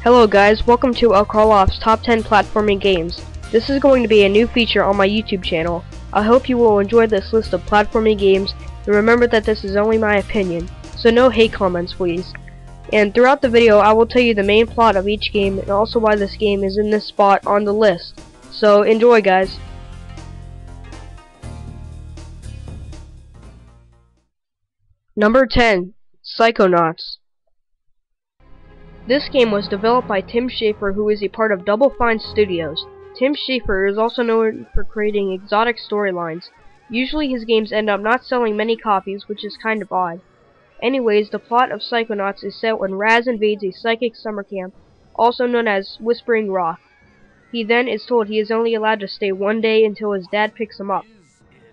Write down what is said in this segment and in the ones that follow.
Hello guys, welcome to lkarloffs Top 10 Platforming Games. This is going to be a new feature on my YouTube channel. I hope you will enjoy this list of platforming games, and remember that this is only my opinion, so no hate comments please. And throughout the video I will tell you the main plot of each game and also why this game is in this spot on the list. So enjoy guys. Number 10. Psychonauts. This game was developed by Tim Schafer, who is a part of Double Fine Studios. Tim Schafer is also known for creating exotic storylines. Usually his games end up not selling many copies, which is kind of odd. Anyways, the plot of Psychonauts is set when Raz invades a psychic summer camp, also known as Whispering Rock. He then is told he is only allowed to stay one day until his dad picks him up.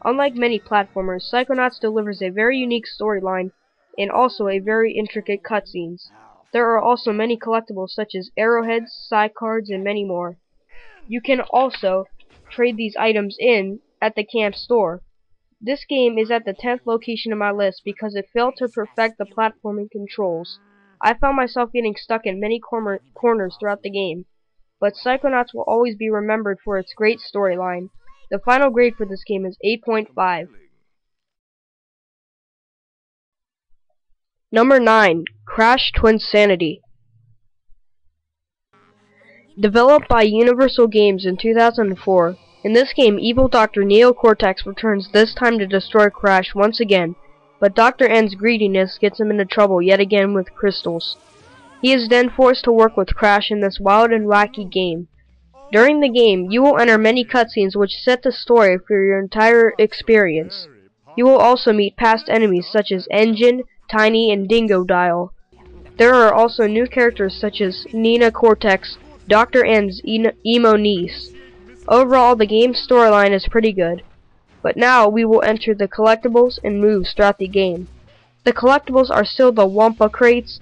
Unlike many platformers, Psychonauts delivers a very unique storyline and also a very intricate cutscenes. There are also many collectibles such as arrowheads, side cards, and many more. You can also trade these items in at the camp store. This game is at the 10th location in my list because it failed to perfect the platforming controls. I found myself getting stuck in many corners throughout the game, but Psychonauts will always be remembered for its great storyline. The final grade for this game is 8.5. Number 9. Crash Twinsanity. Developed by Universal Games in 2004, in this game evil Dr. Neo Cortex returns, this time to destroy Crash once again, but Dr. N's greediness gets him into trouble yet again with crystals. He is then forced to work with Crash in this wild and wacky game. During the game, you will enter many cutscenes which set the story for your entire experience. You will also meet past enemies such as Engine, Tiny, and Dingo Dial. There are also new characters such as Nina Cortex, Dr. N's emo niece. Overall, the game's storyline is pretty good. But now we will enter the collectibles and moves throughout the game. The collectibles are still the Wampa crates,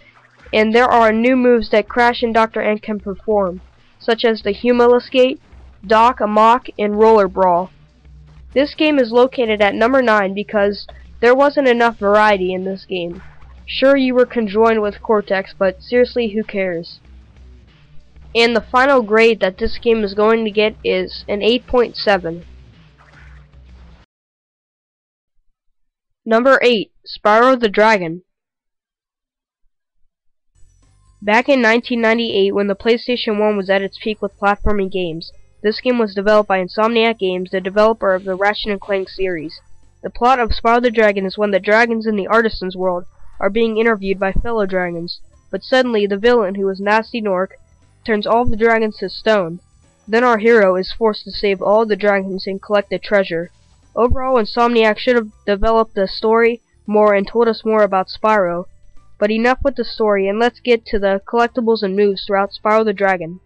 and there are new moves that Crash and Dr. N can perform, such as the Humala Skate, Dock Amok, and Roller Brawl. This game is located at number 9 because there wasn't enough variety in this game. Sure, you were conjoined with Cortex, but seriously, who cares? And the final grade that this game is going to get is an 8.7. Number 8. Spyro the Dragon. Back in 1998, when the PlayStation 1 was at its peak with platforming games, this game was developed by Insomniac Games, the developer of the Ratchet Clank series. The plot of Spyro the Dragon is when the dragons in the Artisan's world are being interviewed by fellow dragons, but suddenly the villain, who is Nasty Nork, turns all of the dragons to stone. Then our hero is forced to save all the dragons and collect the treasure. Overall, Insomniac should have developed the story more and told us more about Spyro. But enough with the story, and let's get to the collectibles and moves throughout Spyro the Dragon.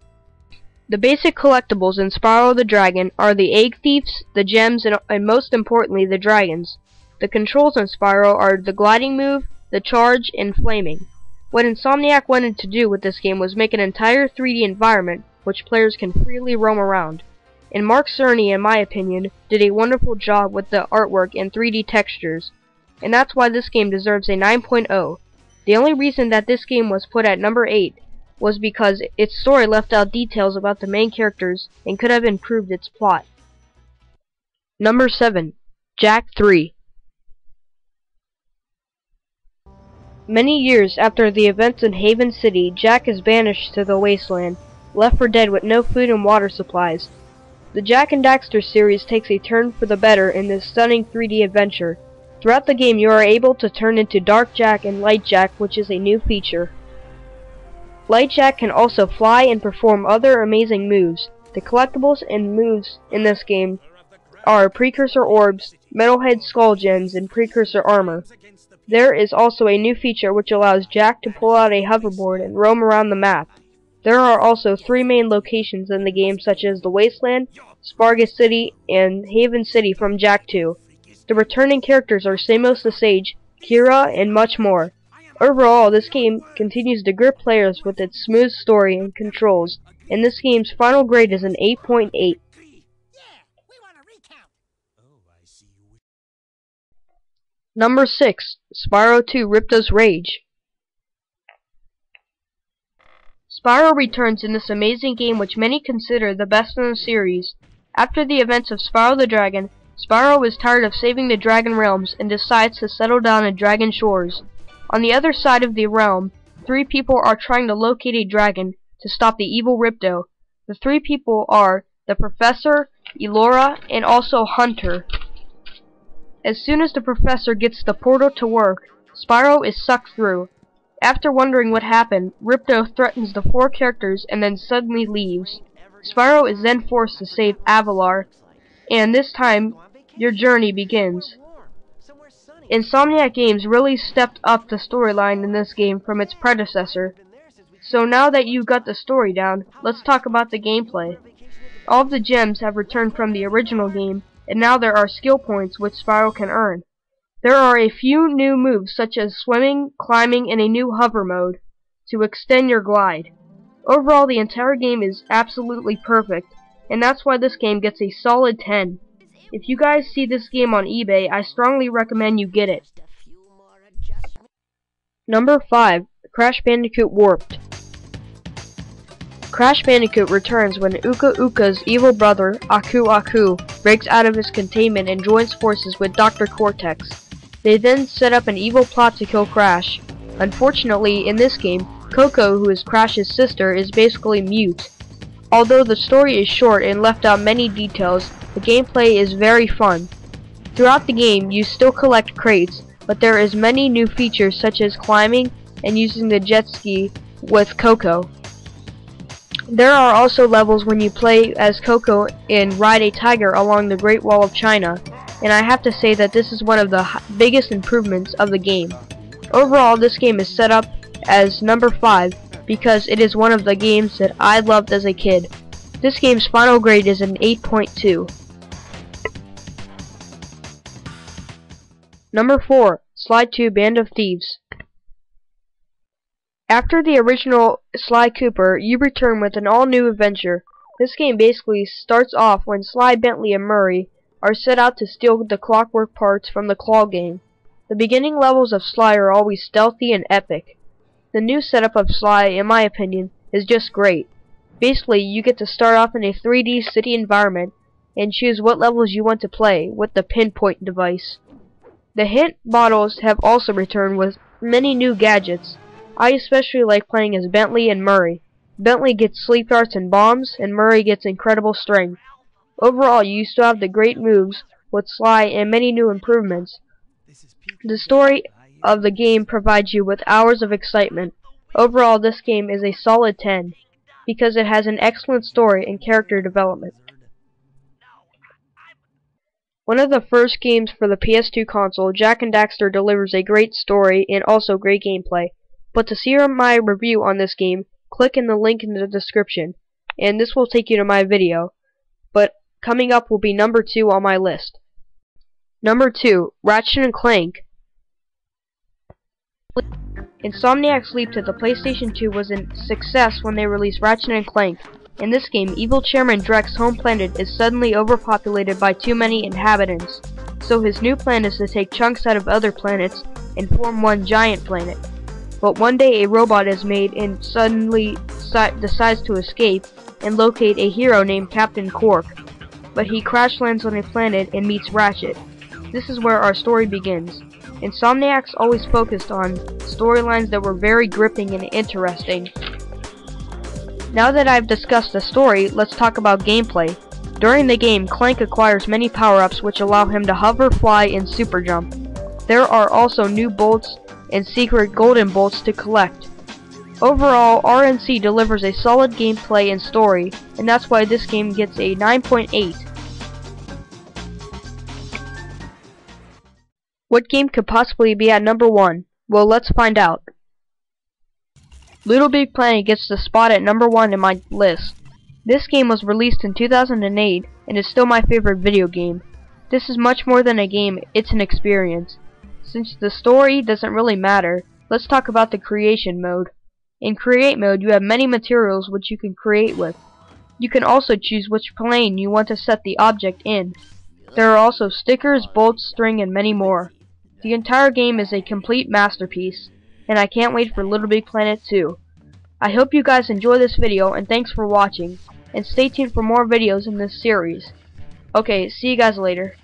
The basic collectibles in Spyro the Dragon are the egg thieves, the gems, and most importantly, the dragons. The controls in Spyro are the gliding move, the charge, and flaming. What Insomniac wanted to do with this game was make an entire 3D environment which players can freely roam around. And Mark Cerny, in my opinion, did a wonderful job with the artwork and 3D textures. And that's why this game deserves a 9.0. The only reason that this game was put at number 8 was because its story left out details about the main characters and could have improved its plot. Number 7. Jak 3. Many years after the events in Haven City, Jak is banished to the wasteland, left for dead with no food and water supplies. The Jak and Daxter series takes a turn for the better in this stunning 3D adventure. Throughout the game you are able to turn into Dark Jak and Light Jak, which is a new feature. Light Jak can also fly and perform other amazing moves. The collectibles and moves in this game are Precursor Orbs, Metalhead Skull Gens, and Precursor Armor. There is also a new feature which allows Jak to pull out a hoverboard and roam around the map. There are also 3 main locations in the game such as the Wasteland, Spargus City, and Haven City from Jak 2. The returning characters are Samos the Sage, Kira, and much more. Overall, this game continues to grip players with its smooth story and controls, and this game's final grade is an 8.8. Number 6. Spyro 2 Riptide's Rage. Spyro returns in this amazing game which many consider the best in the series. After the events of Spyro the Dragon, Spyro is tired of saving the Dragon Realms and decides to settle down in Dragon Shores. On the other side of the realm, 3 people are trying to locate a dragon to stop the evil Ripto. The 3 people are the Professor, Elora, and also Hunter. As soon as the Professor gets the portal to work, Spyro is sucked through. After wondering what happened, Ripto threatens the 4 characters and then suddenly leaves. Spyro is then forced to save Avalar, and this time, your journey begins. Insomniac Games really stepped up the storyline in this game from its predecessor. So now that you got the story down, let's talk about the gameplay. All of the gems have returned from the original game, and now there are skill points which Spyro can earn. There are a few new moves such as swimming, climbing, and a new hover mode to extend your glide. Overall, the entire game is absolutely perfect, and that's why this game gets a solid 10. If you guys see this game on eBay, I strongly recommend you get it. Number 5. Crash Bandicoot Warped. Crash Bandicoot returns when Uka Uka's evil brother, Aku Aku, breaks out of his containment and joins forces with Dr. Cortex. They then set up an evil plot to kill Crash. Unfortunately, in this game, Coco, who is Crash's sister, is basically mute. Although the story is short and left out many details, the gameplay is very fun. Throughout the game, you still collect crates, but there is many new features such as climbing and using the jet ski with Coco. There are also levels when you play as Coco and ride a tiger along the Great Wall of China, and I have to say that this is one of the biggest improvements of the game. Overall, this game is set up as number 5 because it is one of the games that I loved as a kid. This game's final grade is an 8.2. Number 4. Sly 2 Band of Thieves. After the original Sly Cooper, you return with an all-new adventure. This game basically starts off when Sly, Bentley, and Murray are set out to steal the clockwork parts from the Claw Gang. The beginning levels of Sly are always stealthy and epic. The new setup of Sly, in my opinion, is just great. Basically, you get to start off in a 3D city environment and choose what levels you want to play with the pinpoint device. The hint bottles have also returned with many new gadgets. I especially like playing as Bentley and Murray. Bentley gets sleep darts and bombs, and Murray gets incredible strength. Overall, you still have the great moves with Sly and many new improvements. The story of the game provides you with hours of excitement. Overall, this game is a solid 10 because it has an excellent story and character development. One of the first games for the PS2 console, Jak and Daxter delivers a great story and also great gameplay. But to see my review on this game, click in the link in the description, and this will take you to my video. But coming up will be number 2 on my list. Number 2, Ratchet & Clank. Insomniac's leap to the PlayStation 2 was a success when they released Ratchet & Clank. In this game, evil Chairman Drek's home planet is suddenly overpopulated by too many inhabitants, so his new plan is to take chunks out of other planets and form one giant planet. But one day a robot is made and suddenly decides to escape and locate a hero named Captain Cork, but he crash lands on a planet and meets Ratchet. This is where our story begins. Insomniac's always focused on storylines that were very gripping and interesting. Now that I've discussed the story, let's talk about gameplay. During the game, Clank acquires many power-ups which allow him to hover, fly, and super jump. There are also new bolts and secret golden bolts to collect. Overall, RNC delivers a solid gameplay and story, and that's why this game gets a 9.8. What game could possibly be at number 1? Well, let's find out. Little Big Planet gets the spot at number 1 in my list. This game was released in 2008 and is still my favorite video game. This is much more than a game, it's an experience. Since the story doesn't really matter, let's talk about the creation mode. In create mode, you have many materials which you can create with. You can also choose which plane you want to set the object in. There are also stickers, bolts, string, and many more. The entire game is a complete masterpiece, and I can't wait for Little Big Planet 2. I hope you guys enjoy this video, and thanks for watching. And stay tuned for more videos in this series. Okay, see you guys later.